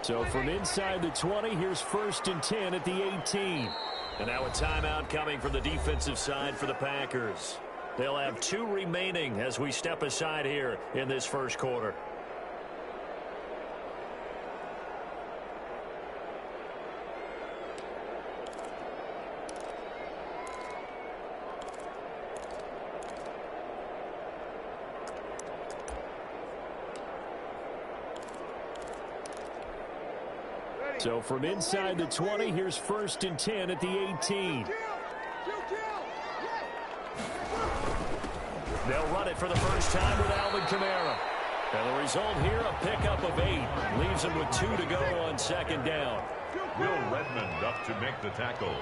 So from inside the 20, here's 1st and 10 at the 18. And now a timeout coming from the defensive side for the Packers. They'll have 2 remaining as we step aside here in this first quarter. So from inside the 20, here's 1st and 10 at the 18. They'll run it for the first time with Alvin Kamara. And the result here, a pickup of 8. Leaves him with 2 to go on 2nd down. Will Redmond up to make the tackle.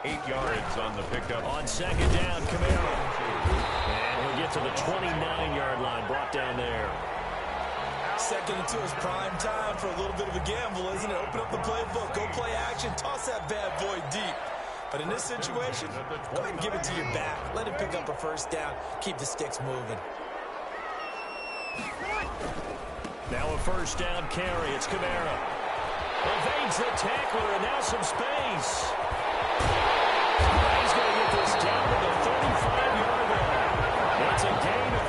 8 yards on the pickup. On 2nd down, Kamara. And he'll get to the 29-yard line, brought down there. 2nd and 2 is prime time for a little bit of a gamble, isn't it? Open up the playbook, go play action, toss that bad boy deep. But in this situation, go ahead and give it to your back. Let him pick up a 1st down. Keep the sticks moving. Now a 1st down carry. It's Kamara. Evades the tackler, and now some space. He's going to get this down to the 35-yard line. That's a gain of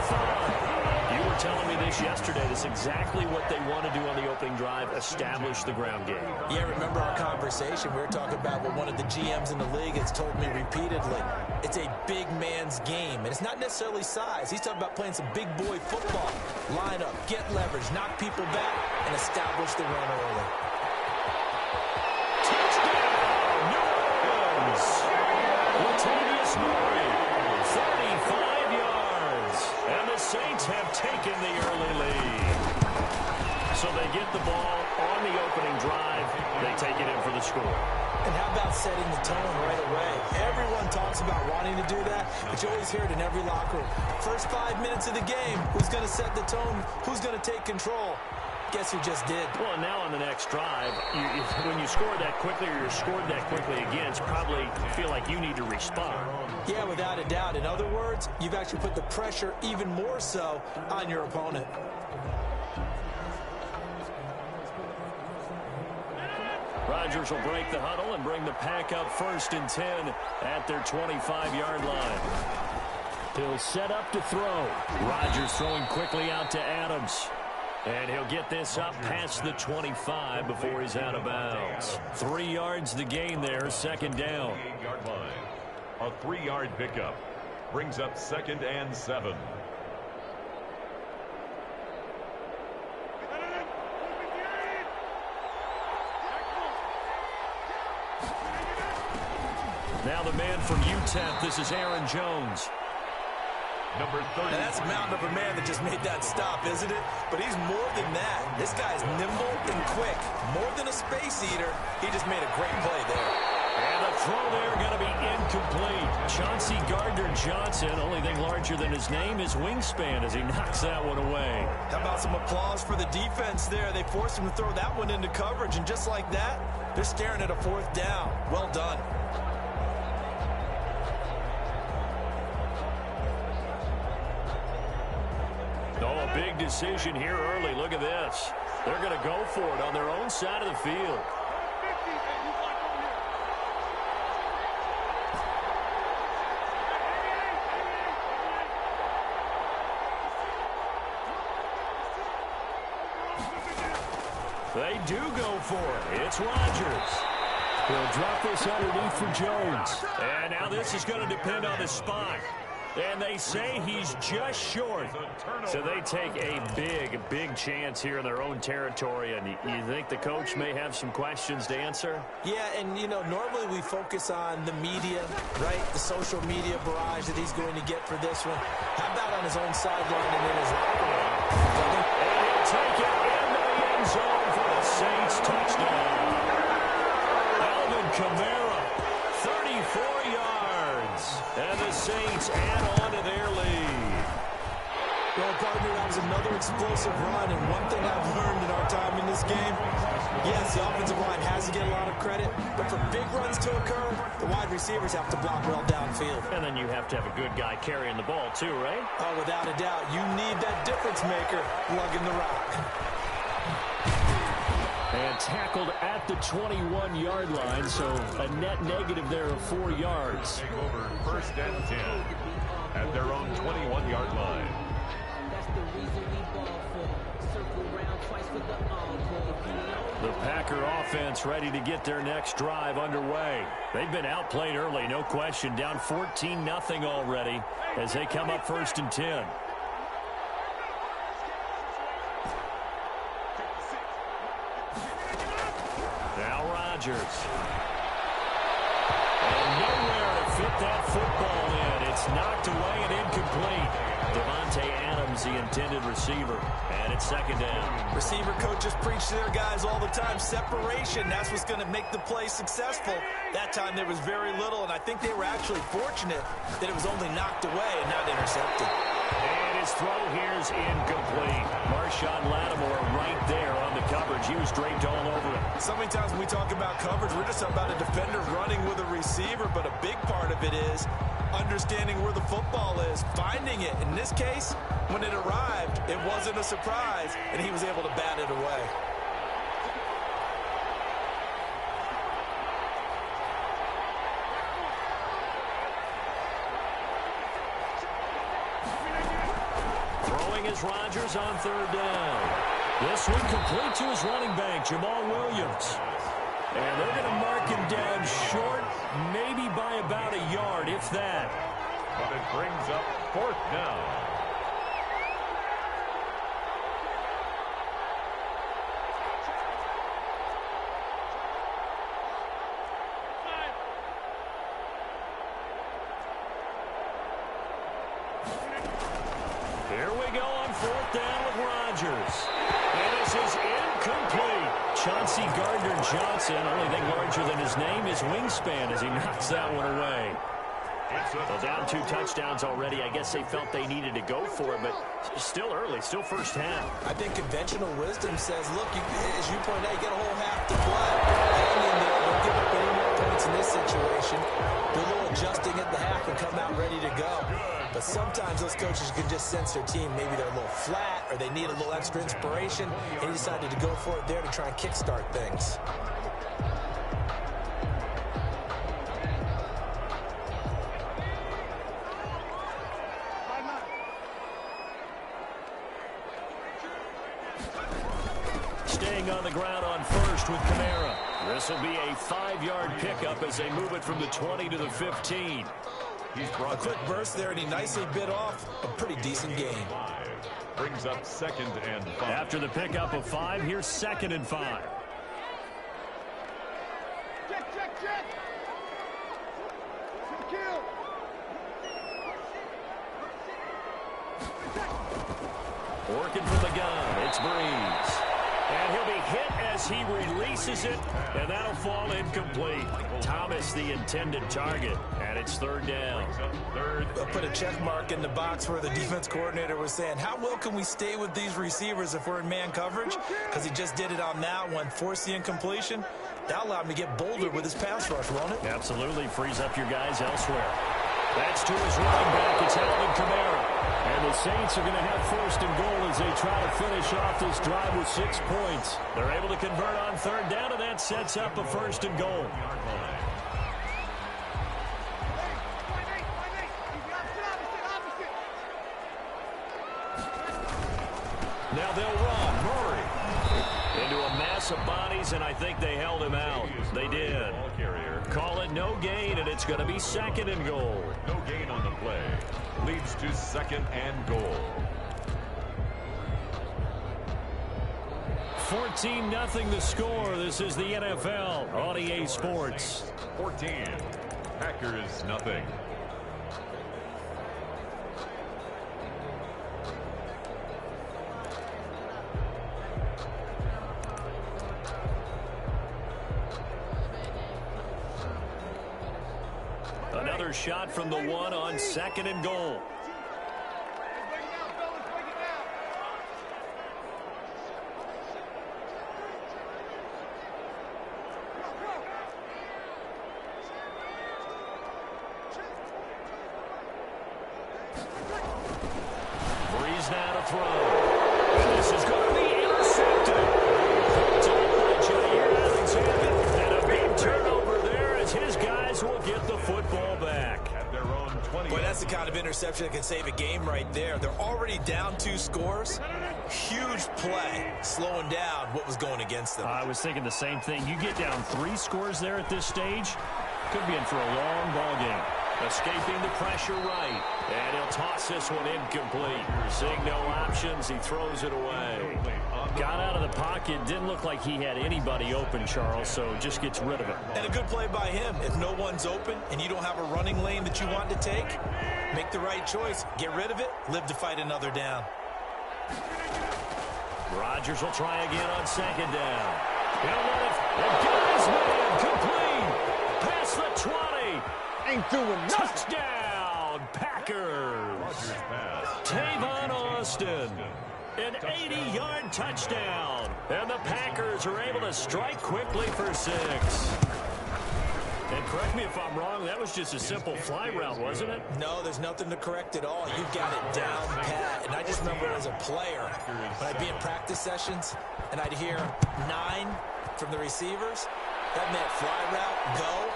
35. You were telling me this yesterday. This is exactly what they want to do on the opening drive, establish the ground game. Yeah, remember our conversation? We were talking about what one of the GMs in the league has told me repeatedly. It's a big man's game, and it's not necessarily size. He's talking about playing some big boy football. Line up, get leverage, knock people back, and establish the run early. Touchdown, New Orleans! Latavius Murray, 35 yards. And the Saints have taken the early lead. So they get the ball on the opening drive. They take it in for the score. And how about setting the tone right away? Everyone talks about wanting to do that, but you always hear it in every locker room. First 5 minutes of the game, who's going to set the tone? Who's going to take control? Guess who just did? Well, and now on the next drive, when you score that quickly or you're scored that quickly again, it's probably feel like you need to respond. Yeah, without a doubt. In other words, you've actually put the pressure even more so on your opponent. Rodgers will break the huddle and bring the pack up 1st and 10 at their 25-yard line. He'll set up to throw. Rodgers throwing quickly out to Adams. And he'll get this up past the 25 before he's out of bounds. 3 yards the gain there, 2nd down. A 3-yard pickup brings up 2nd and 7. Now the man from UTEP, this is Aaron Jones. Number 30. Now that's a mountain of a man that just made that stop, isn't it? But he's more than that. This guy's nimble and quick. More than a space eater, he just made a great play there. And the throw there going to be incomplete. Chauncey Gardner-Johnson, only thing larger than his name is wingspan as he knocks that one away. How about some applause for the defense there? They forced him to throw that one into coverage, and just like that, they're staring at a 4th down. Well done. Oh, a big decision here early. Look at this. They're going to go for it on their own side of the field. They do go for it. It's Rodgers. He'll drop this underneath for Jones. And now this is going to depend on the spot. And they say he's just short. So they take a big chance here in their own territory. And you think the coach may have some questions to answer? Yeah, and, you know, normally we focus on the media, right? The social media barrage that he's going to get for this one. How about on his own sideline and in his locker room? And he'll take it into the end zone for the Saints touchdown. Alvin Kamara, 34 yards. And the Saints add on to their lead. Well, partner, that was another explosive run, and one thing I've learned in our time in this game, yes, the offensive line has to get a lot of credit, but for big runs to occur, the wide receivers have to block well downfield. And then you have to have a good guy carrying the ball too, right? Oh, without a doubt. You need that difference maker lugging the rock. And tackled at the 21-yard line, so a net negative there of 4 yards. Take over 1st and 10 at their own 21-yard line. The Packer offense ready to get their next drive underway. They've been outplayed early, no question. Down 14-0 already as they come up 1st and 10. Now Rodgers. And nowhere to fit that football in. It's knocked away and incomplete. Devontae Adams, the intended receiver. And it's 2nd down. Receiver coaches preach to their guys all the time. Separation, that's what's going to make the play successful. That time there was very little, and I think they were actually fortunate that it was only knocked away and not intercepted. And his throw here's incomplete. Marshawn Lattimore right there on the coverage. He was draped all over it. So many times when we talk about coverage, we're just talking about a defender running with a receiver, but a big part of it is understanding where the football is, finding it. In this case, when it arrived, it wasn't a surprise, and he was able to bat it away. Throwing is Rodgers on 3rd down. This one complete to his running back, Jamal Williams. And they're going to mark him down short, maybe by about a yard, if that. But it brings up 4th down. Here we go on 4th down with Rodgers. And this is incomplete. Chauncey Gardner-Johnson, only thing larger than his name is wingspan as he knocks that one away. Well, down 2 touchdowns already. I guess they felt they needed to go for it, but still early, still first half. I think conventional wisdom says, look, as you point out, you get a whole half to play. Hang in there, don't give up any more points in this situation. Do a little adjusting at the half and come out ready to go. But sometimes those coaches can just sense their team. Maybe they're a little flat or they need a little extra inspiration, and he decided to go for it there to try and kickstart things. Staying on the ground on 1st with Kamara. This will be a 5-yard pickup as they move it from the 20 to the 15. He's brought a quick burst there, and he nicely bit off a pretty decent game. 5. Brings up 2nd and 5. After the pickup of 5, here's 2nd and 5. Check. Kill. Working from the gun, it's Breeze. And he'll be hit as he releases it, and that'll fall incomplete. Thomas, the intended target, and it's 3rd down. They'll put a check mark in the box where the defense coordinator was saying, how well can we stay with these receivers if we're in man coverage? Because he just did it on that one, forced the incompletion. That allowed him to get bolder with his pass rush, won't it? Absolutely, frees up your guys elsewhere. That's to his running back. It's Alvin Kamara. And the Saints are going to have 1st and goal as they try to finish off this drive with 6 points. They're able to convert on 3rd down, and that sets up a 1st and goal. Now they'll run. Murray into a mass of bodies, and I think they held him out. They did. Call it no gain, and it's going to be 2nd and goal. No gain on the play. Leads to 2nd and goal. 14-0 the score. This is the NFL on EA Sports. 14. Packers nothing. Another shot from the 1 on 2nd and goal. Breeze now to throw. And this is going to be intercepted. Hooked up by 20. Boy, that's the kind of interception that can save a game right there. They're already down 2 scores. Huge play, slowing down what was going against them. I was thinking the same thing. You get down 3 scores there at this stage, could be in for a long ball game. Escaping the pressure right. And he'll toss this one incomplete. Seeing no options, he throws it away. Got out of the pocket. Didn't look like he had anybody open, Charles, so just gets rid of it. And a good play by him. If no one's open and you don't have a running lane that you want to take, make the right choice. Get rid of it. Live to fight another down. Rodgers will try again on 2nd down. He'll let it. The guy's man complete. Past the 20. Ain't doing nothing. Touchdown, Packers. Tavon Austin. An 80-yard touchdown. And the Packers are able to strike quickly for 6. And correct me if I'm wrong, that was just a simple fly route, wasn't it? No, there's nothing to correct at all. You've got it down pat. And I just remember as a player, when I'd be in practice sessions, and I'd hear 9 from the receivers, that meant fly route, go.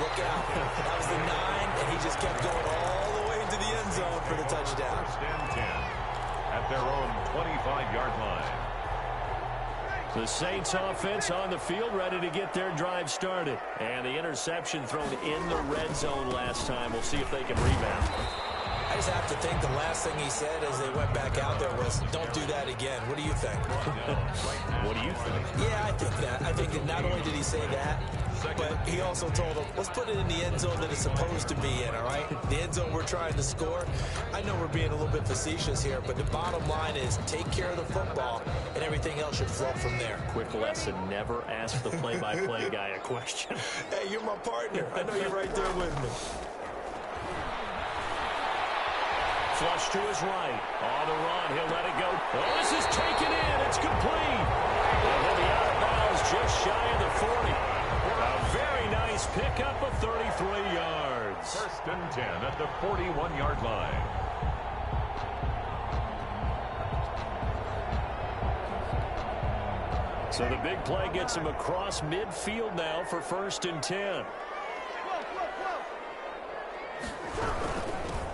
Look out. That was the 9, and he just kept going all the way into the end zone for the touchdown. 1st and 10 at their own 25-yard line. The Saints offense on the field ready to get their drive started. And the interception thrown in the red zone last time. We'll see if they can rebound. I just have to think the last thing he said as they went back out there was, don't do that again. What do you think? What do you think? Yeah, I think that. I think that not only did he say that, but he also told them, let's put it in the end zone that it's supposed to be in, all right? The end zone we're trying to score. I know we're being a little bit facetious here, but the bottom line is take care of the football, and everything else should flow from there. Quick lesson, never ask the play-by-play guy a question. Hey, you're my partner. I know you're right there with me. Flush to his right. On the run, he'll let it go. Oh, this is taken in. It's complete. And he'll be out of bounds just shy of the 40. A very nice pickup of 33 yards. 1st and 10 at the 41-yard line. So the big play gets him across midfield now for 1st and 10.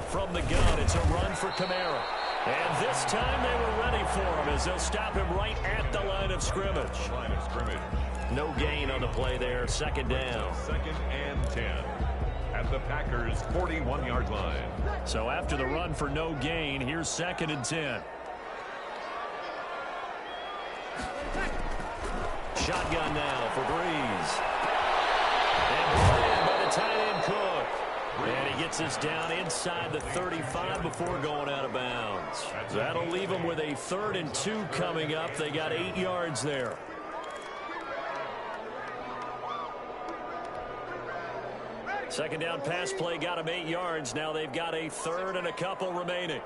From the gun, it's a run for Kamara. And this time they were ready for him as they'll stop him right at the line of scrimmage. No gain on the play there. 2nd down. 2nd and 10 at the Packers' 41-yard line. So after the run for no gain, here's 2nd and 10. Shotgun now for Breeze. And brought in by the tight end Cook. And he gets us down inside the 35 before going out of bounds. That'll leave him with a 3rd and 2 coming up. They got 8 yards there. Second down pass play got him 8 yards. Now they've got a 3rd and a couple remaining.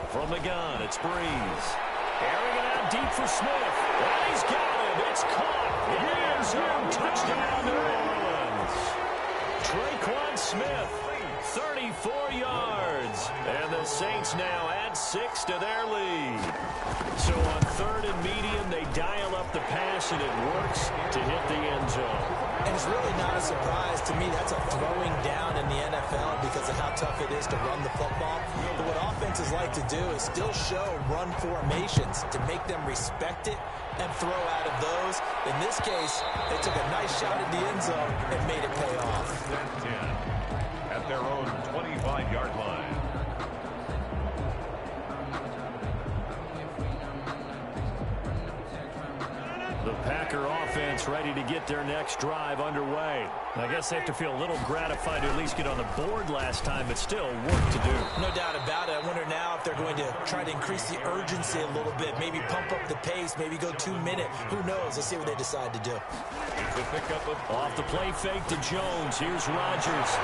From the gun, it's Breeze. Airing it out deep for Smith. And he's got it. It's caught. In the end zone. Touchdown, New Orleans. Traquan Smith, 34 yards. And the Saints now add 6 to their lead. So on 3rd and medium, they dial up the pass, and it works to hit the end zone. And it's really not a surprise to me. That's a throwing down in the NFL because of how tough it is to run the football. But what offenses like to do is still show run formations to make them respect it and throw out of those. In this case, they took a nice shot at the end zone and made it pay off. 10 at their own 25-yard line. The Packer offense ready to get their next drive underway. I guess they have to feel a little gratified to at least get on the board last time, but still work to do. No doubt about it. I wonder now if they're going to try to increase the urgency a little bit, maybe pump up the pace, maybe go 2-minute. Who knows? Let's see what they decide to do. Off the play fake to Jones. Here's Rodgers.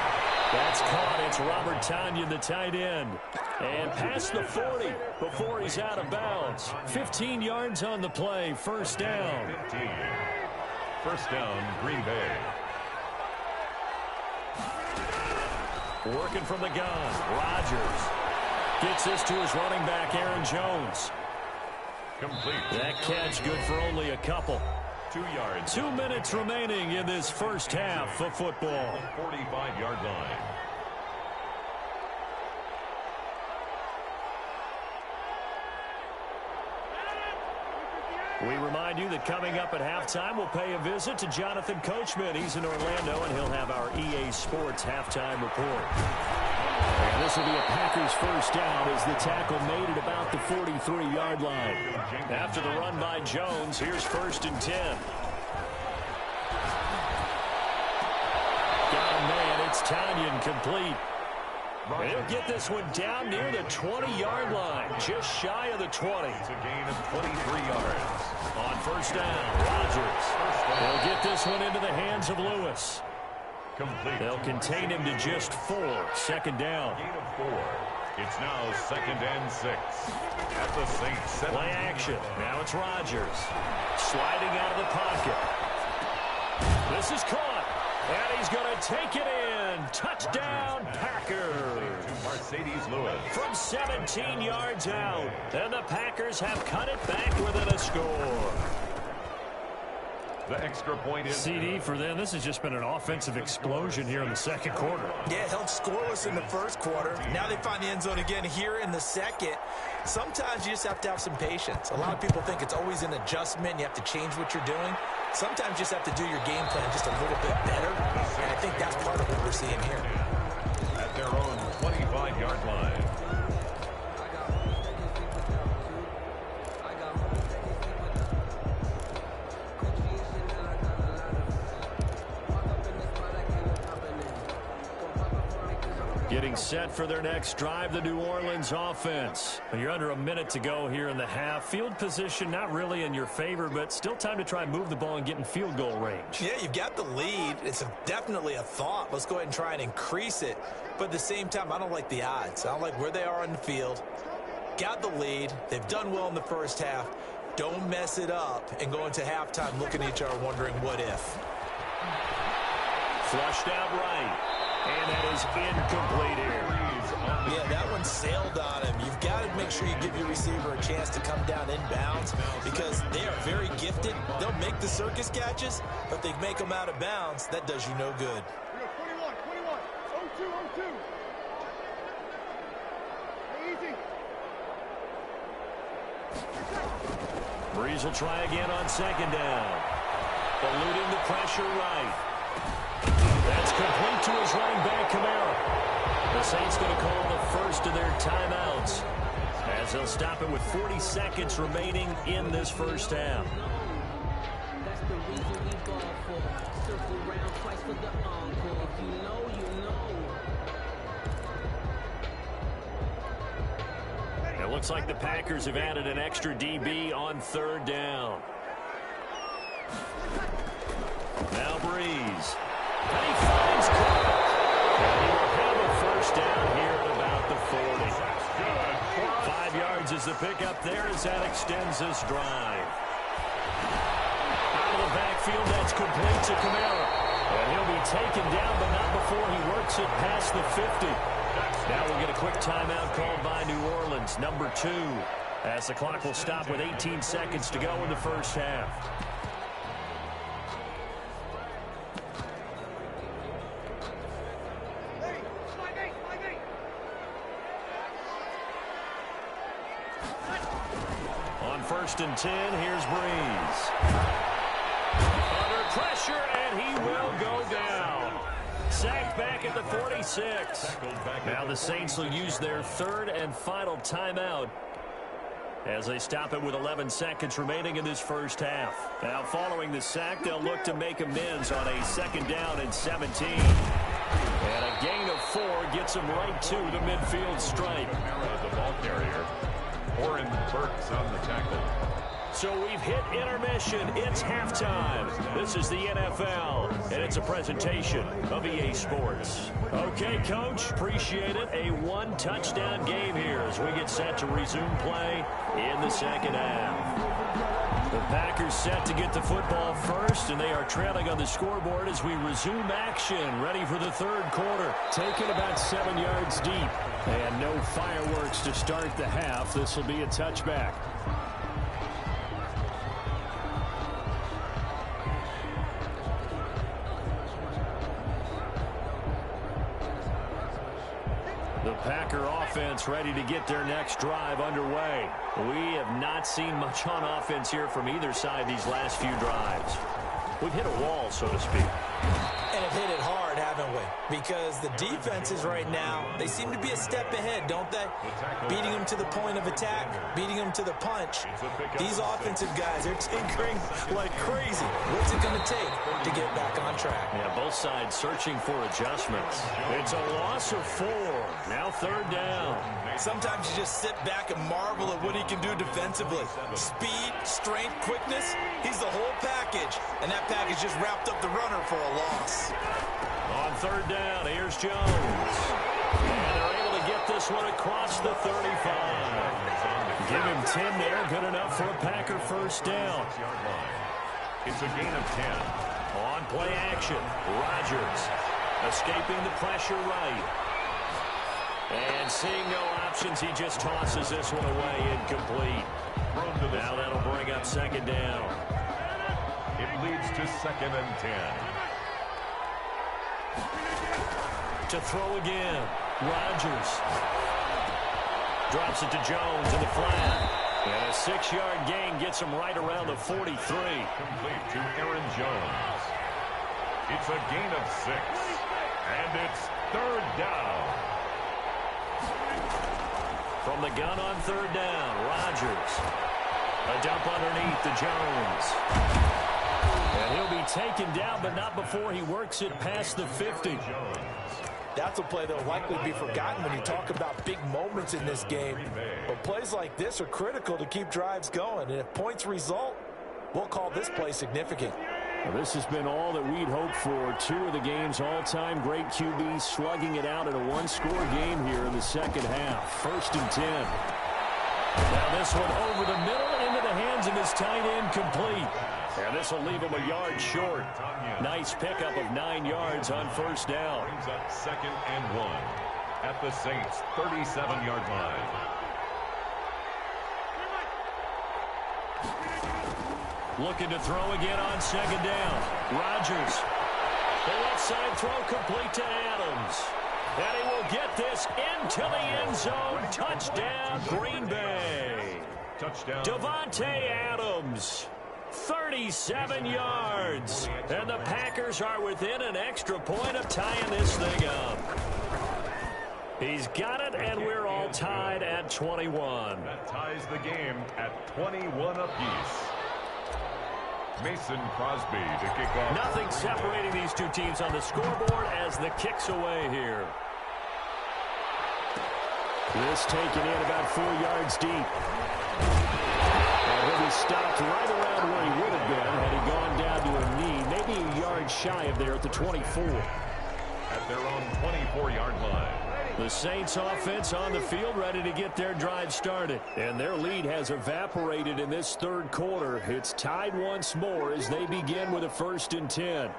That's caught. It's Robert Tonyan, the tight end. And past the 40 before he's out of bounds. 15 yards on the play. 1st down. 15. 1st down, Green Bay. Working from the gun. Rodgers. Gets this to his running back, Aaron Jones. Complete. That catch good for only a couple. 2 yards. 2 minutes remaining in this first half of football. 45-yard line. We remind you that coming up at halftime, we'll pay a visit to Jonathan Coachman. He's in Orlando, and he'll have our EA Sports halftime report. And this will be a Packers first down as the tackle made at about the 43-yard line. After the run by Jones, here's 1st and 10. Got a man, it's Tanyan complete. They'll get this one down near the 20-yard line, just shy of the 20. It's a gain of 23 yards. On first down, Rodgers. They'll get this one into the hands of Lewis. Complete. They'll contain him to just 4. 2nd down. Gain of 4. It's now 2nd and 6. At the Saints. Play action. Now it's Rodgers. Sliding out of the pocket. This is caught. And he's going to take it in. Touchdown, Packers. To Mercedes Lewis. From 17 yards out. And the Packers have cut it back within a score. The extra point is CD for them. This has just been an offensive explosion here in the second quarter. Yeah, held scoreless in the first quarter. Now they find the end zone again here in the second. Sometimes you just have to have some patience. A lot of people think it's always an adjustment. You have to change what you're doing. Sometimes you just have to do your game plan just a little bit better. And I think that's part of what we're seeing here. at their own 25-yard line. Getting set for their next drive, the New Orleans offense. You're under a minute to go here in the half. Field position not really in your favor, but still time to try and move the ball and get in field goal range. Yeah, you've got the lead. It's definitely a thought. Let's go ahead and try and increase it. But at the same time, I don't like the odds. I don't like where they are on the field. Got the lead. They've done well in the first half. Don't mess it up and go into halftime looking at each other wondering what if. Flushed out right. And that is incomplete here. Yeah, that one sailed on him. You've got to make sure you give your receiver a chance to come down inbounds because they are very gifted. They'll make the circus catches, but they make them out of bounds. That does you no good. 21, 0-2. Easy. Breeze will try again on second down. Eluding the pressure right. That's complete to his running back, Kamara. The Saints going to call the first of their timeouts as they'll stop it with 40 seconds remaining in this first half. That's the reason we ball for. Circle round twice for the encore. If you know, you know. It looks like the Packers have added an extra DB on third down. Now Breeze. And he finds Cook. And he will have a first down here at about the 40. 5 yards is the pickup there as that extends this drive. Out of the backfield, that's complete to Kamara. And he'll be taken down, but not before he works it past the 50. Now we'll get a quick timeout called by New Orleans, number 2, as the clock will stop with 18 seconds to go in the first half. First and 10, here's Breeze. Under pressure, and he will go down. Sacked back at the 46. Now the Saints will use their third and final timeout as they stop it with 11 seconds remaining in this first half. Now following the sack, they'll look to make amends on a second down and 17. And a gain of 4 gets them right to the midfield stripe. The ball carrier. Oren Burks on the tackle. So we've hit intermission. It's halftime. This is the NFL, and it's a presentation of EA Sports. Okay, Coach, appreciate it. A one-touchdown game here as we get set to resume play in the second half. The Packers set to get the football first, and they are trailing on the scoreboard as we resume action, ready for the third quarter. Taken about 7 yards deep, and no fireworks to start the half. This will be a touchback. The Packer offense ready to get their next drive underway. We have not seen much on offense here from either side these last few drives. We've hit a wall, so to speak. And have hit it hard, haven't we? Because the defenses right now, they seem to be a step ahead, don't they? Beating them to the point of attack, beating them to the punch. These offensive guys, they're tinkering like crazy. What's it going to take to get back on track? Yeah, both sides searching for adjustments. It's a loss of 4. Now third down. Sometimes you just sit back and marvel at what he can do defensively. Speed, strength, quickness, he's the whole package. And that package just wrapped up the runner for a loss. On third down, here's Jones. And they're able to get this one across the 35. Give him 10 there, good enough for a Packer first down. It's a gain of 10. On play action, Rodgers escaping the pressure right. And seeing no options, he just tosses this one away, incomplete. Now that'll bring up second down. It leads to 2nd and 10. To throw again, Rodgers. Drops it to Jones in the flat. And a 6-yard gain gets him right around the 43. Complete to Aaron Jones. It's a gain of 6. And it's third down. From the gun on third down, Rodgers. A dump underneath to Jones. And he'll be taken down, but not before he works it past the 50. That's a play that will likely be forgotten when you talk about big moments in this game. But plays like this are critical to keep drives going. And if points result, we'll call this play significant. Well, this has been all that we'd hoped for. 2 of the game's all-time great QBs slugging it out in a one-score game here in the second half. 1st and 10. Now this one over the middle into the hands of his tight end, complete. And this will leave him a yard short. Nice pickup of 9 yards on first down. Brings up 2nd and 1 at the Saints' 37-yard line. Looking to throw again on second down. Rodgers. The left side throw complete to Adams. And he will get this into the end zone. Touchdown, Green Bay. Touchdown. Davante Adams. 37 yards. And the Packers are within an extra point of tying this thing up. He's got it, and we're all tied at 21. That ties the game at 21 apiece. Mason Crosby to kick off. Nothing separating these two teams on the scoreboard as the kick's away here. This taken in about 4 yards deep. And he'll be stopped right around where he would have been had he gone down to a knee, maybe a yard shy of there at the 24. At their own 24-yard line. The Saints offense on the field ready to get their drive started. And their lead has evaporated in this third quarter. It's tied once more as they begin with a 1st and 10.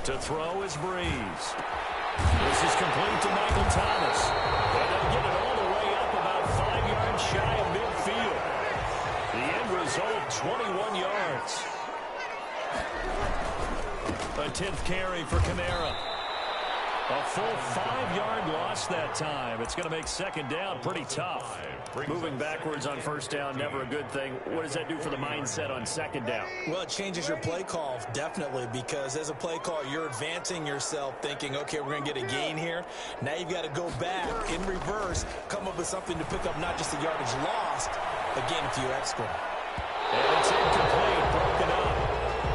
To throw is Breeze. This is complete to Michael Thomas. And they'll get it all the way up about 5 yards shy of midfield. The end result, 21 yards. A 10th carry for Kamara. A full 5-yard loss that time. It's going to make second down pretty tough. Moving backwards on first down, never a good thing. What does that do for the mindset on second down? Well, it changes your play call, definitely, because as a play call, you're advancing yourself thinking, okay, we're going to get a gain here. Now you've got to go back in reverse, come up with something to pick up not just the yardage lost, but gain a few extra. And it's incomplete, broken up.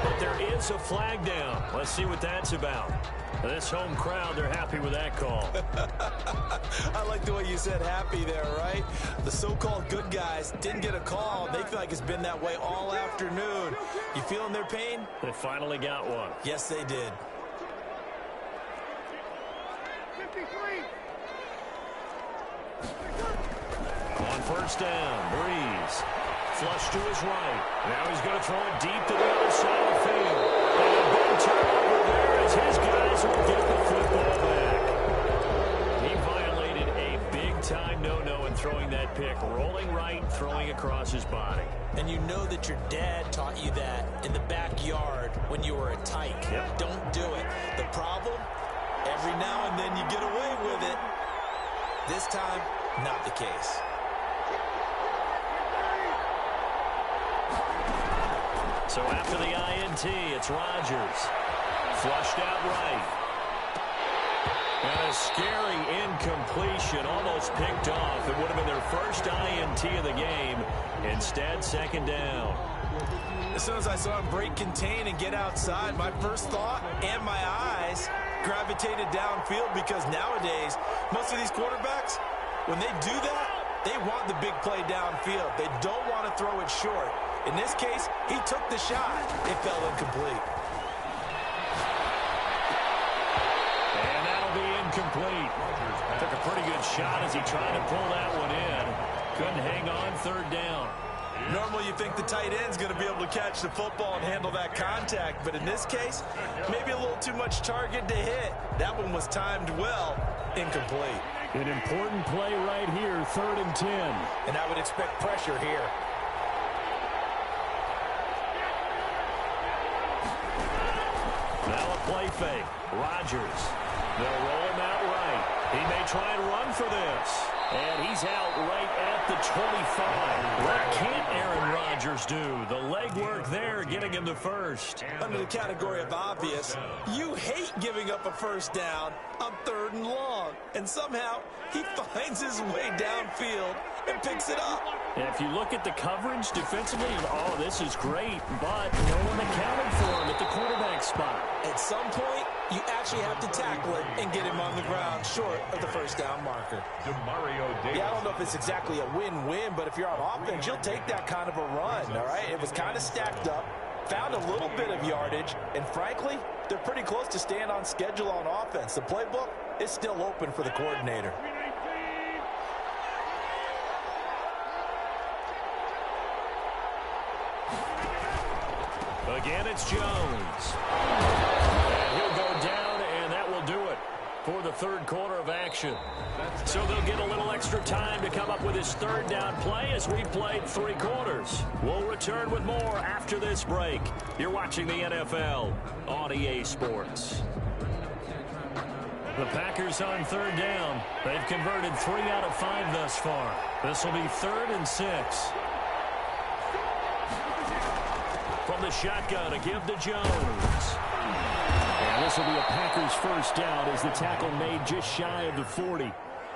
But there is a flag down. Let's see what that's about. This home crowd, they're happy with that call. I like the way you said happy there, right? The so-called good guys didn't get a call. They feel like it's been that way all afternoon. You feeling their pain? They finally got one. Yes, they did. 53. On first down, Breeze. Flush to his right. Now he's going to throw it deep to the other side of the field. And a big turnover there as his guys will get the football back. He violated a big-time no-no in throwing that pick, rolling right, throwing across his body. And you know that your dad taught you that in the backyard when you were a tyke. Yep. Don't do it. The problem, every now and then you get away with it. This time, not the case. So after the INT, it's Rodgers. Flushed out right. And a scary incompletion, almost picked off. It would have been their first INT of the game. Instead, second down. As soon as I saw him break contain and get outside, my first thought and my eyes gravitated downfield, because nowadays, most of these quarterbacks, when they do that, they want the big play downfield. They don't want to throw it short. In this case, he took the shot. It fell incomplete. And that'll be incomplete. Took a pretty good shot as he tried to pull that one in. Couldn't hang on, third down. Normally you think the tight end's going to be able to catch the football and handle that contact, but in this case, maybe a little too much target to hit. That one was timed well, incomplete. An important play right here, 3rd and 10. And I would expect pressure here. Now a play fake. Rodgers. They'll roll him out right. He may try and run for this. And he's out right at the 25. What can't Aaron Rodgers do? The legwork there getting him the first. Under the category of obvious, you hate giving up a first down on 3rd and long. And somehow, he finds his way downfield and picks it up. And if you look at the coverage defensively, oh, this is great, but no one accounted for him at the quarterback spot. At some point, you actually have to tackle it and get him on the ground short of the first down marker. Yeah, I don't know if it's exactly a win-win, but if you're on offense, you'll take that kind of a run, all right? It was kind of stacked up, found a little bit of yardage, and frankly, they're pretty close to staying on schedule on offense. The playbook is still open for the coordinator. Again, it's Jones. And he'll go down, and that will do it for the 3rd quarter of action. So they'll get a little extra time to come up with his 3rd down play as we played 3 quarters. We'll return with more after this break. You're watching the NFL on EA Sports. The Packers on 3rd down. They've converted 3 out of 5 thus far. This will be 3rd and 6. From the shotgun, a give to Jones. And this will be a Packers first down as the tackle made just shy of the 40.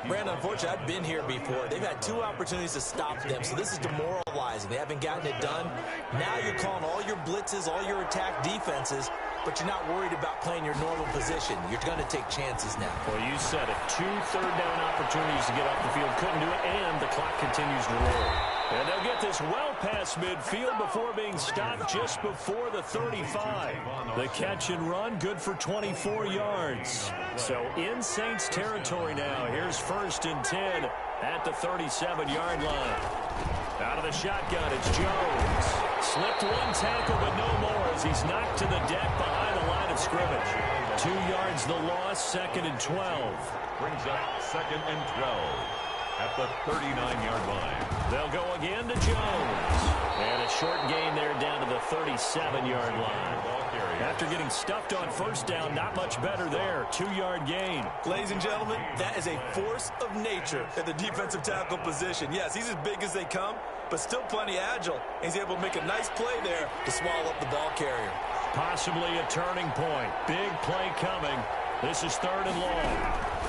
Brandon, unfortunately, I've been here before. They've had 2 opportunities to stop them, so this is demoralizing. They haven't gotten it done. Now you're calling all your blitzes, all your attack defenses, but you're not worried about playing your normal position. You're going to take chances now. Well, you said it. 2 third-down opportunities to get off the field. Couldn't do it, and the clock continues to roll. And they'll get this well past midfield before being stopped just before the 35. The catch and run, good for 24 yards. So in Saints territory now. Here's 1st and 10 at the 37-yard line. Out of the shotgun, it's Jones. Slipped 1 tackle, but no more as he's knocked to the deck behind the line of scrimmage. 2 yards the loss, 2nd and 12. Brings up 2nd and 12 at the 39-yard line. They'll go again to Jones. And a short gain there down to the 37-yard line. After getting stuffed on 1st down, not much better there. 2-yard gain. Ladies and gentlemen, that is a force of nature at the defensive tackle position. Yes, he's as big as they come, but still plenty agile. He's able to make a nice play there to swallow up the ball carrier. Possibly a turning point. Big play coming. This is 3rd and long.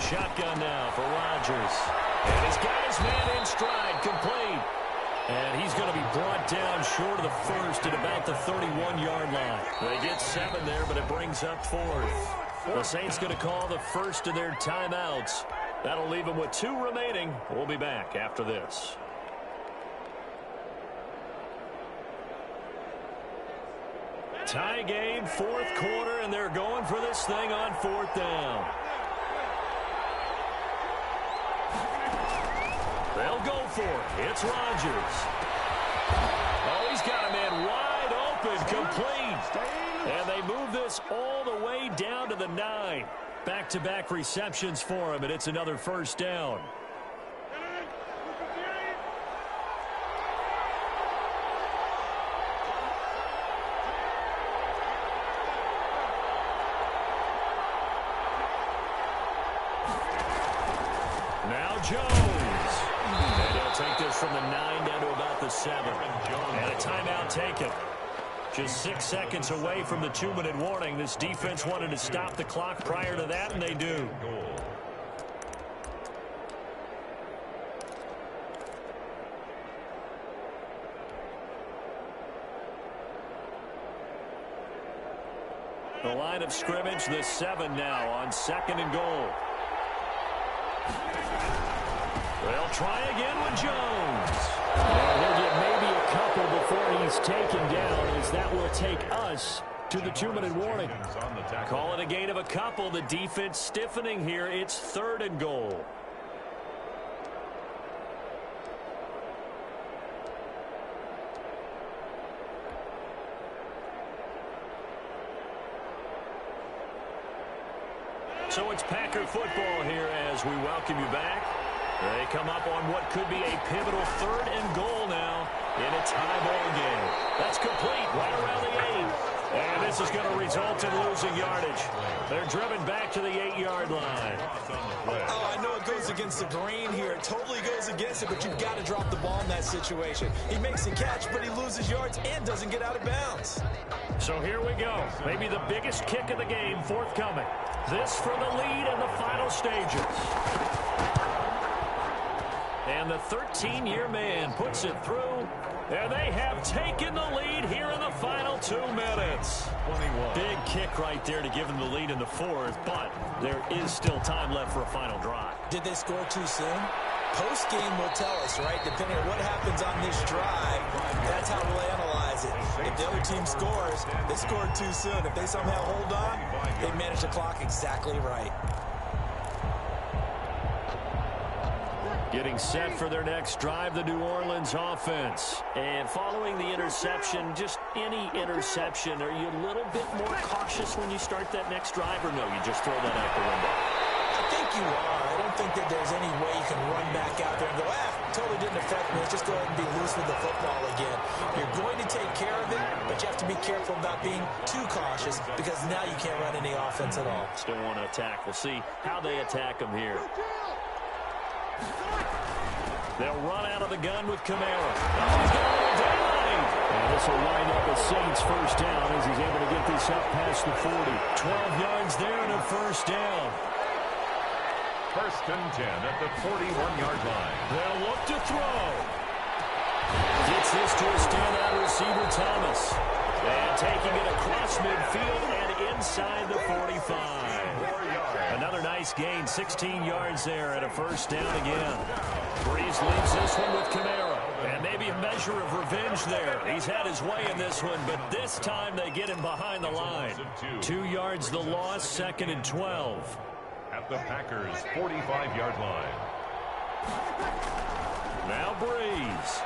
Shotgun now for Rodgers. And he's got his man in stride, complete. And he's going to be brought down short of the 1st at about the 31-yard line. They get 7 there, but it brings up 4th. The Saints going to call the 1st of their timeouts. That'll leave them with 2 remaining. We'll be back after this. Tie game, 4th quarter, and they're going for this thing on 4th down. go for it. It's Rodgers. Oh, he's got a man wide open, complete. And they move this all the way down to the 9. Back-to-back receptions for him, and it's another first down. Now Jones. And he'll take this from the 9 down to about the 7. And a timeout taken. Just 6 seconds away from the 2-minute warning. This defense wanted to stop the clock prior to that, and they do. The line of scrimmage, the 7 now on 2nd and goal. They'll try again with Jones. And he'll get maybe a couple before he's taken down, as that will take us to the 2-minute warning. Call it a gain of a couple. The defense stiffening here. It's 3rd and goal. So it's Packer football here as we welcome you back. They come up on what could be a pivotal 3rd and goal now in a tie ball game. That's complete right around the 8. And this is going to result in losing yardage. They're driven back to the 8-yard line. Oh, I know it goes against the grain here. It totally goes against it, but you've got to drop the ball in that situation. He makes a catch, but he loses yards and doesn't get out of bounds. So here we go. Maybe the biggest kick of the game forthcoming. This for the lead in the final stages. And the 13-year man puts it through. And they have taken the lead here in the final 2 minutes. 21. Big kick right there to give them the lead in the 4th, but there is still time left for a final drive. Did they score too soon? Post-game will tell us, right? Depending on what happens on this drive, that's how we'll analyze it. If the other team scores, they scored too soon. If they somehow hold on, they manage the clock exactly right. Getting set for their next drive, the New Orleans offense. And following the interception, just any interception, are you a little bit more cautious when you start that next drive, or no, you just throw that out the window? I think you are. I don't think that there's any way you can run back out there and go, totally didn't affect me. Let's just go ahead and be loose with the football again. You're going to take care of it, but you have to be careful about being too cautious because now you can't run any offense at all. Still want to attack. We'll see how they attack them here. They'll run out of the gun with Kamara. Oh, he's got a daylight. And this will wind up a Saints first down as he's able to get this up past the 40. 12 yards there and a first down. 1st and 10 at the 41-yard line. They'll look to throw. Gets this to a standout receiver, Thomas. And taking it across midfield and inside the 45. Another nice gain, 16 yards there and a first down again. Breeze leaves this one with Kamara. And maybe a measure of revenge there. He's had his way in this one, but this time they get him behind the line. 2 yards the loss, 2nd and 12. At the Packers' 45-yard line. Now Breeze.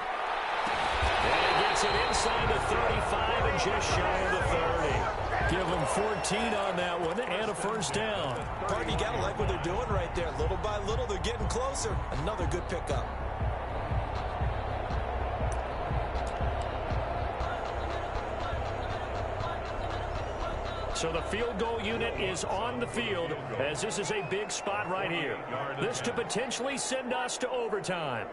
And he gets it inside the 35 and just shy of the 30. Give them 14 on that one and a first down. Pardon, you got to like what they're doing right there. Little by little, they're getting closer. Another good pickup. So the field goal unit is on the field as this is a big spot right here. This to potentially send us to overtime.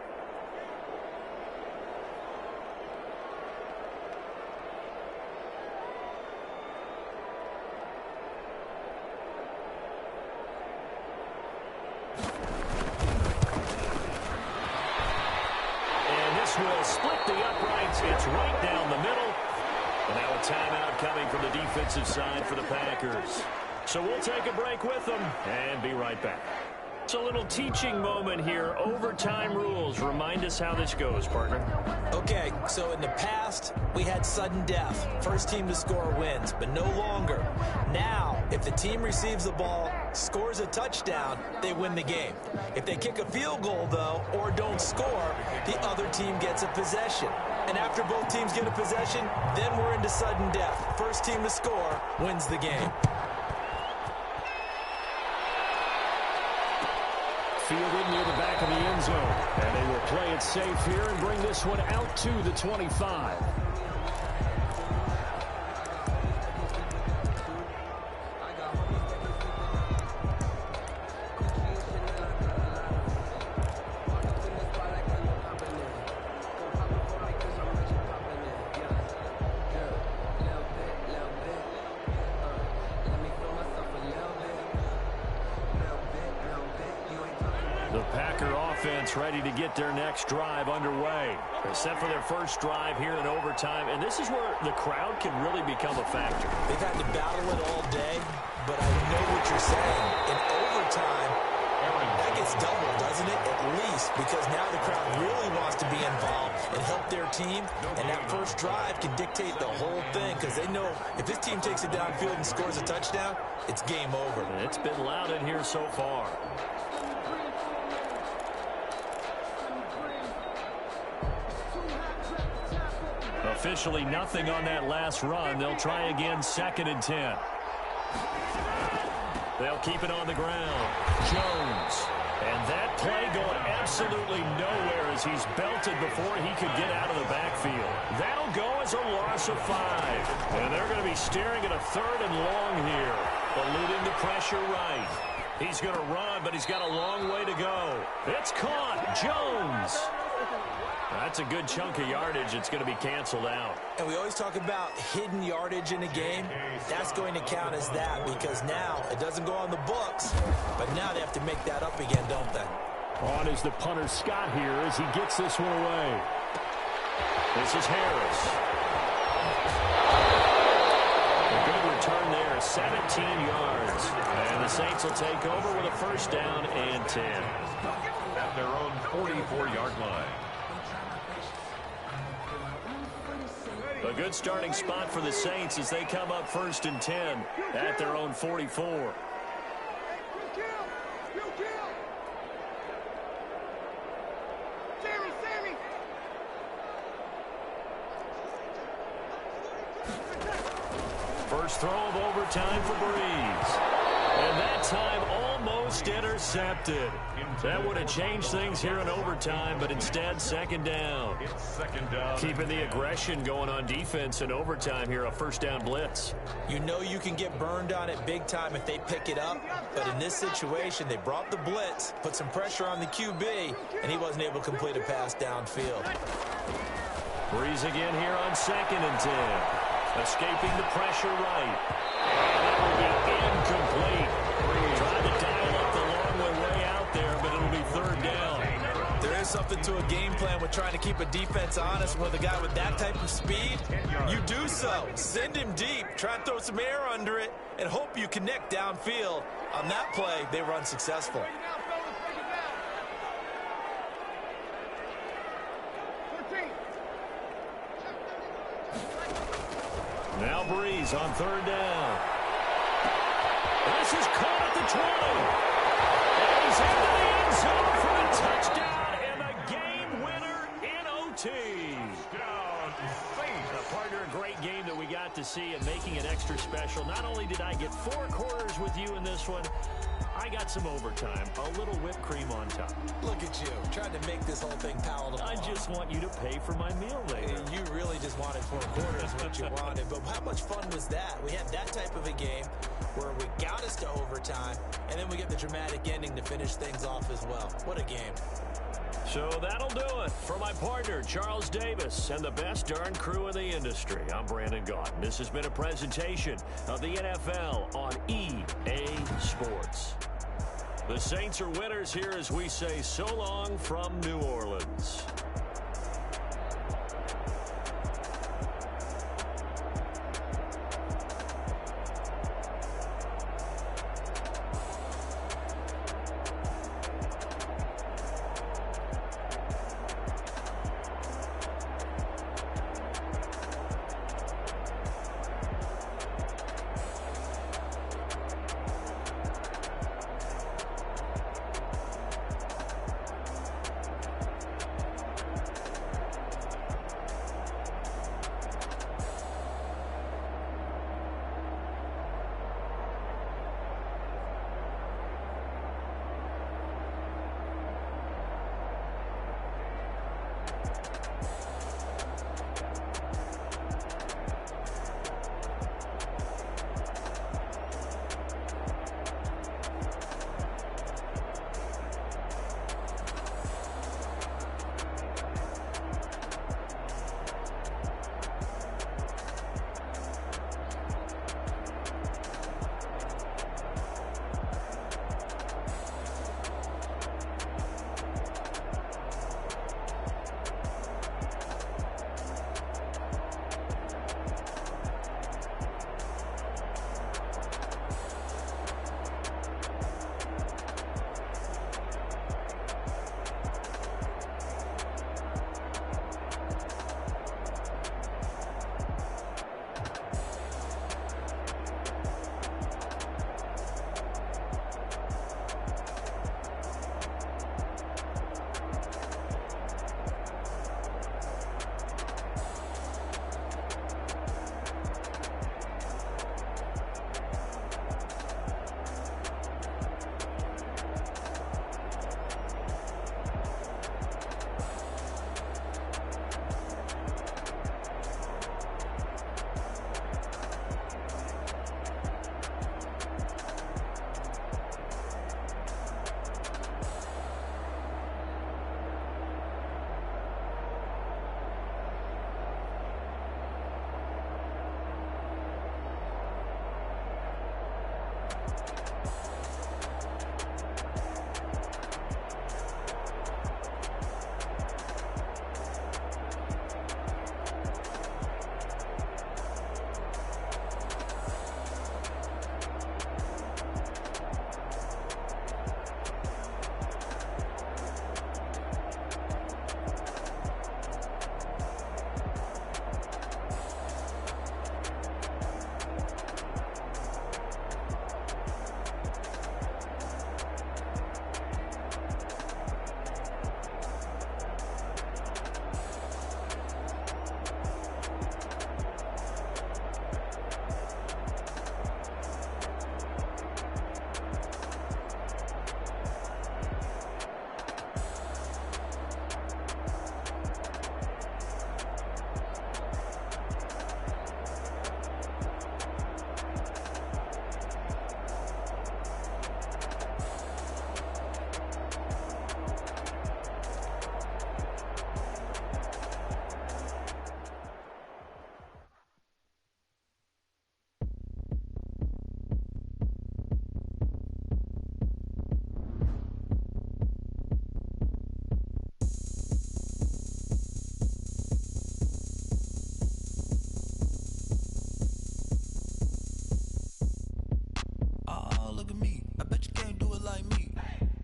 Will split the uprights. It's right down the middle. And now a timeout coming from the defensive side for the Packers. So we'll take a break with them and be right back. It's a little teaching moment here. Overtime rules. Remind us how this goes, partner. Okay, so in the past, we had sudden death. First team to score wins, but no longer. Now, if the team receives the ball, scores a touchdown, they win the game. If they kick a field goal, though, or don't score, the other team gets a possession. And after both teams get a possession, then we're into sudden death. First team to score wins the game. Fielded near the back of the end zone. And they will play it safe here and bring this one out to the 25. The Packer offense ready to get their next drive underway. They're set for their first drive here in overtime, and this is where the crowd can really become a factor. They've had to battle it all day, but I know what you're saying. In overtime, that gets doubled, doesn't it? At least, because now the crowd really wants to be involved and help their team, and that first drive can dictate the whole thing because they know if this team takes it downfield and scores a touchdown, it's game over. It's been loud in here so far. Officially nothing on that last run. They'll try again, 2nd and 10. They'll keep it on the ground. Jones. And that play going absolutely nowhere as he's belted before he could get out of the backfield. That'll go as a loss of 5. And they're going to be staring at a 3rd and long here. Eluding the pressure right. He's going to run, but he's got a long way to go. It's caught. Jones. That's a good chunk of yardage. It's going to be canceled out. And we always talk about hidden yardage in a game. That's going to count as that because now it doesn't go on the books, but now they have to make that up again, don't they? On is the punter Scott here as he gets this one away. This is Harris. A good return there, 17 yards. And the Saints will take over with a first down and 10. At their own 44-yard line. A good starting spot for the Saints as they come up 1st and 10 at their own 44. First throw of overtime for Breeze. And that time almost intercepted. That would have changed things here in overtime, but instead 2nd down. It's 2nd down. Keeping the aggression going on defense in overtime here, a first down blitz. You know you can get burned on it big time if they pick it up, but in this situation, they brought the blitz, put some pressure on the QB, and he wasn't able to complete a pass downfield. Breeze again here on 2nd and 10. Escaping the pressure right. And it will be incomplete. Trying to dial up the long way out there, but it'll be 3rd down. There is something to a game plan with trying to keep a defense honest with a guy with that type of speed. You do so. Send him deep. Try and throw some air under it and hope you connect downfield. On that play, they were unsuccessful. Now Breeze on 3rd down. This is caught at the 20. And he's into the end zone for a touchdown and a game winner in OT. A partner, a great game that we got to see and making it extra special. Not only did I get 4 quarters with you in this one, I got some overtime, a little whipped cream on top. Look at you, trying to make this whole thing palatable. I just want you to pay for my meal later. You really just wanted 4 quarters, what you wanted. But how much fun was that? We had that type of a game where we got us to overtime, and then we get the dramatic ending to finish things off as well. What a game. So that'll do it for my partner, Charles Davis, and the best darn crew in the industry. I'm Brandon Gaudin. This has been a presentation of the NFL on EA Sports. The Saints are winners here as we say so long from New Orleans.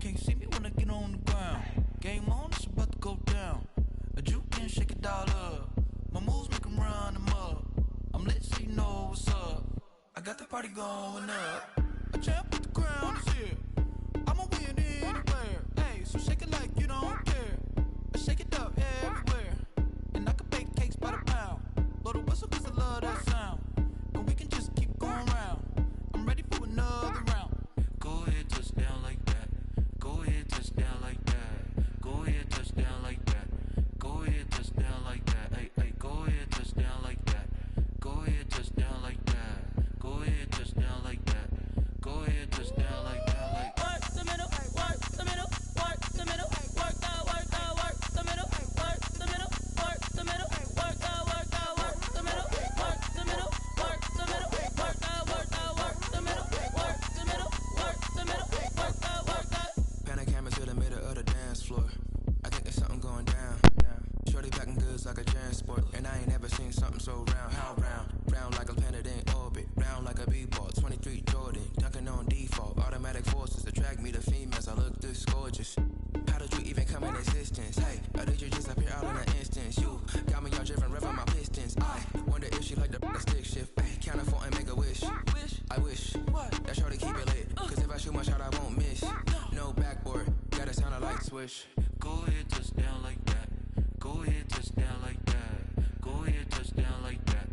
can't see me when I get on the ground. Game on, it's about to go down. A juke and shake it all up. My moves make them run them up. I'm lit so you know what's up. I got the party going up. A champ with the crown is here. I'ma win anywhere. Hey, so shake it like you don't care. I shake it up everywhere. And I can bake cakes by the pound. Blow the whistle cause I love that sound. And we can just keep going round. I'm ready for another round. Go ahead, touch down like that. Go ahead, touch down like that. Go ahead, touch down like that. Go ahead, touch down like that. Hey, hey, go ahead, touch down like that. Go ahead, touch down like that. Go ahead, touch down like that. Go ahead, touch down like that. Like work the middle, work the middle, work the middle, work that, work the middle, work the middle, work the middle, work that, work the middle, work the middle, work the middle, work that, work the middle, work the middle, work the middle, work that. Panic camera to the middle of the dance floor. I think there's something going down. Shorty packing goods like a transport, and I ain't never seen something so round. How round? Round like a planet in orbit, round like a b-ball. 23 Jordan, dunking on default. Automatic forces attract me to females. I look this gorgeous. How did you even come in existence? Hey, or did you just appear out in an instance? You got me all driven, revving my pistons. I wonder if she like the stick shift. Hey, count a 4 and make a wish. I wish that shorty keep it lit. Cause if I shoot my shot, I won't miss. No backboard, gotta sound a light switch. Go ahead, touch down like that. Go ahead, touch down like that. Go ahead, touch down like that.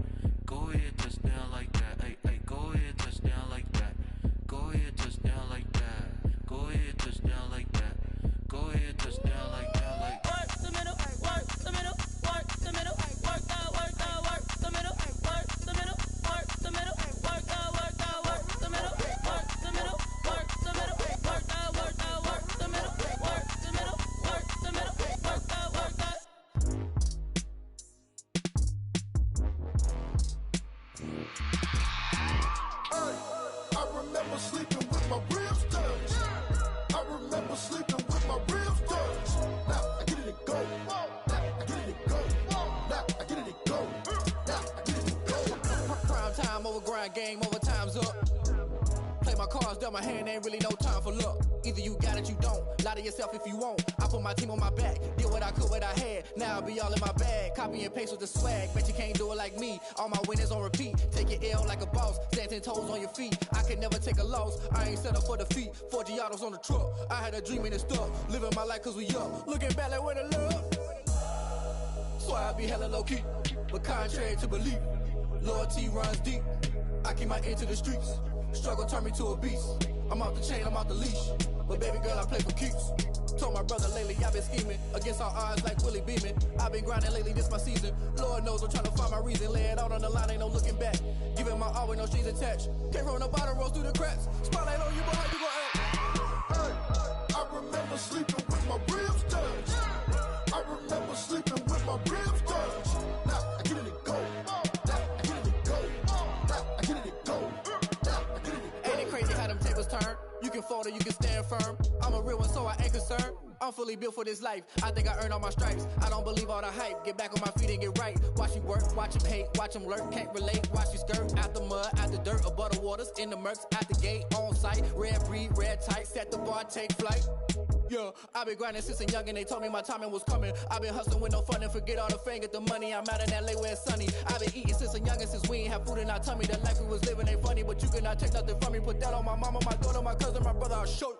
Go ahead, touch down like that. Hey, hey, go ahead, touch down like that. Go ahead, touch down like that. Go ahead, touch down like that. Go ahead, touch down like that. Like work the middle, work the middle, work the middle, work that, work the middle, work the middle, work the middle, work that, work the middle, work the middle, work the middle, work that, work the middle, work the middle, work the middle, work that, work that. I remember sleeping with my ribs touched. I remember sleeping with my ribs touched. Now I get it and go. Now I get it and go. Now I get it and go. Now I get it and go. Prime time over grind game, over time's up. Play my cards, dealt my hand, ain't really no time for luck. Either you got it, you don't. Lie to yourself if you won't. I put my team on my back, did what I could, what I had. Now I'll be all in my bag. Copy and paste with the swag. Bet you can't do it like me. All my winners on repeat. Take your L like a boss. Stand 10 toes on your feet. I could never take a loss. I ain't set up for defeat. 4 Giottos on the truck. I had a dream and it stuck. Living my life cause we up. Looking back like where the love. So I be hella low key. But contrary to belief, loyalty runs deep. I keep my ear to the streets. Struggle turned me to a beast. I'm off the chain, I'm off the leash. But baby girl, I play for keeps. Told my brother lately, I've been scheming. Against all odds like Willie Beeman. I've been grinding lately, this my season. Lord knows I'm trying to find my reason. Lay it out on the line, ain't no looking back. Giving my all with no strings attached. Came from the bottom, rose through the cracks. Spotlight on you, but how you gon' act? Hey, I remember sleeping with my ribs touched. I remember sleeping with my ribs touched. Now I get it and go. Now I get it and go. Now I get it and go. Now I get it and go. Ain't it crazy how them tables turn? You can fold or you can stand firm. I'm a real one, so I ain't concerned. I'm fully built for this life. I think I earned all my stripes. I don't believe all the hype. Get back on my feet and get right. Watch you work, watch him hate, watch him lurk. Can't relate, watch you skirt. Out the mud, out the dirt, above the waters, in the murks, out the gate, on site. Red breed, red tight, set the bar, take flight. Yeah, I been grinding since a young and they told me my timing was coming. I been hustling with no fun and forget all the fame, get the money. I'm out in LA where it's sunny. I been eating since a youngin', since we ain't have food in our tummy. The life we was living ain't funny, but you cannot take nothing from me. Put that on my mama, my daughter, my cousin, my brother, I'll show you.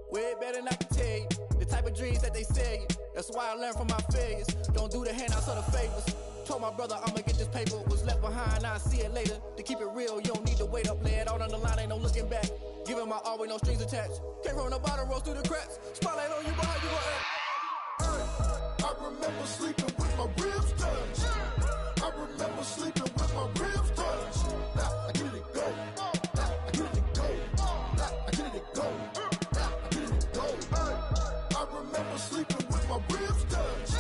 Way better than I can tell you. The type of dreams that they sell you. That's why I learned from my failures. Don't do the handouts or the favors. Told my brother I'ma get this paper. Was left behind, I'll see it later. To keep it real, you don't need to wait up. Lay it out on the line, ain't no looking back. Giving my all with no strings attached. Came from the bottom, rose through the cracks. Spotlight on you, but how you gon' act? I remember sleeping with my ribs touched. I remember sleeping with my ribs touched. Now I get it and go. Now I get it and go. Now I get it and go. Now I get it and go. I remember sleeping with my ribs touched.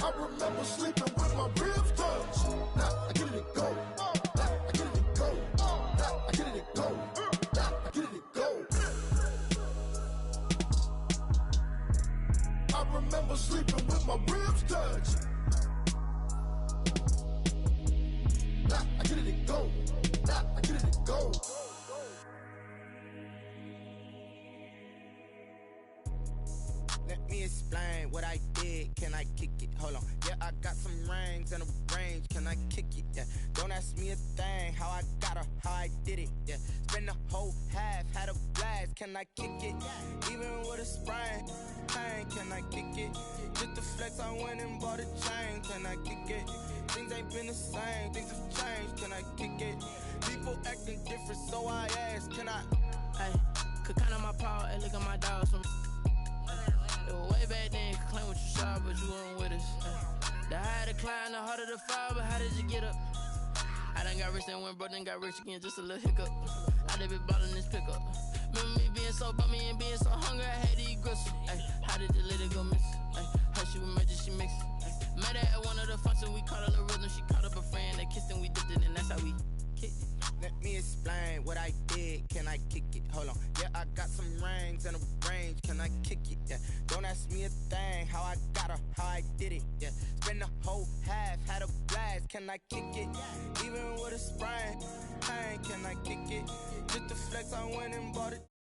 I remember sleeping with my ribs touched. Now I get it and go. Now I get it and go. Now I get it and go. Now I get it and go. I remember sleeping with my ribs touched. Now I get it and go. Now I get it and go. me explain what I did. Can I kick it? Hold on. Yeah, I got some rings and a range. Can I kick it? Yeah. Don't ask me a thing. How I got her, how I did it. Yeah. Spend the whole half, had a blast. Can I kick it? Even with a sprain. Pain, can I kick it? Just the flex, I went and bought a chain. Can I kick it? Things ain't been the same. Things have changed. Can I kick it? People acting different, so I ask. Can I? Hey, could count on my power and look at my dogs from. It was way back then, could claim what you saw, but you weren't with us. The higher the climb, the harder the fall, but how did you get up? I done got rich and went broke, then got rich again, just a little hiccup. I done been ballin' this pickup. Remember me being so bummy and being so hungry, I had to eat gristle. Ay, how did you let it go miss? Ay, how she was magic, she mixed. Met her at one of the functions, we caught a little rhythm, she caught up a friend, they kissed and we dipped it, and that's how we kicked it. Let me explain what I did. Can I kick it? Hold on. Yeah, I got some rings and a range. Can I kick it? Yeah. Don't ask me a thing. How I got her, how I did it. Yeah. Spend the whole half, had a blast. Can I kick it? Even with a sprain. Pain, can I kick it? Just the flex, I went and bought it.